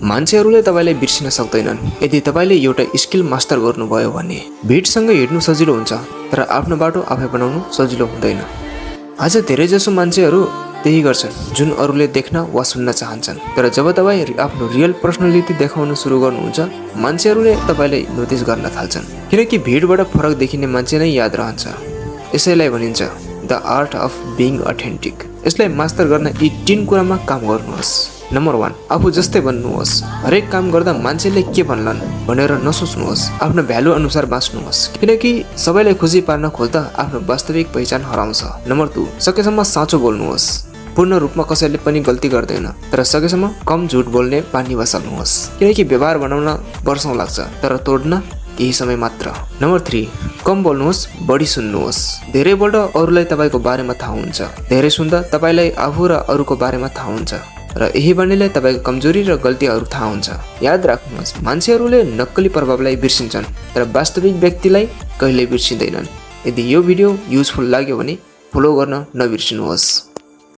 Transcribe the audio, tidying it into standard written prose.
मान्छेहरूले तपाईलाई बिर्सिन सक्दैनन् यदि तपाईले एउटा स्किल मास्टर गर्नुभयो भने। भिडसँग हिँड्नु सजिलो हुन्छ तर आफ्नो बाटो आफै बनाउनु सजिलो हुँदैन। आज धेरैजसो मान्छेहरू त्यही गर्छन् जुन अरूले देख्न वा सुन्न चाहन्छन्। तर जब तपाईँ आफ्नो रियल पर्सनालिटी देखाउन सुरु गर्नुहुन्छ मान्छेहरूले तपाईलाई नोटिस गर्न थाल्छन्, किनकि भिडबाट फरक देखिने मान्छे नै याद रहन्छ। यसैलाई भनिन्छ the art of being authentic. यसलाई मास्टर गर्न यी 3 कुरामा काम गर्नुहोस्। नम्बर 1, आफू जस्तै बन्नुहोस्। हरेक काम गर्दा मान्छेले के भन्लान् भनेर नसोच्नुहोस्, आफ्नो भ्यालु अनुसार बाँच्नुहोस्, किनकि सबैलाई खुसी पार्न खोज्दा आफ्नो वास्तविक पहिचान हराउँछ। नम्बर 2, सकेसम्म साँचो बोल्नुहोस्। पूर्ण रूपमा कसैले पनि गल्ती गर्दैन, तर सकेसम्म कम झुट बोल्ने बानी बसाल्नुहोस्, किनकि व्यवहार बनाउन वर्षौं लाग्छ तर तोड्न केही समय मात्र। नम्बर 3, कम बोल्नुहोस्, बढी सुन्नुहोस्। धेरैपल्ट अरूलाई तपाईको बारेमा थाहा हुन्छ, धेरै सुन्दा तपाईलाई आफू र अरूको बारेमा थाहा हुन्छ र यही बानीले तपाईको कमजोरी र गल्तीहरू थाहा हुन्छ। याद राख्नुहोस्, मान्छेहरूले नक्कली प्रभावलाई बिर्सिन्छन् तर वास्तविक व्यक्तिलाई कहिल्यै बिर्सिँदैनन्। यदि यो भिडियो युजफुल लाग्यो भने फलो गर्न नबिर्सिनुहोस्।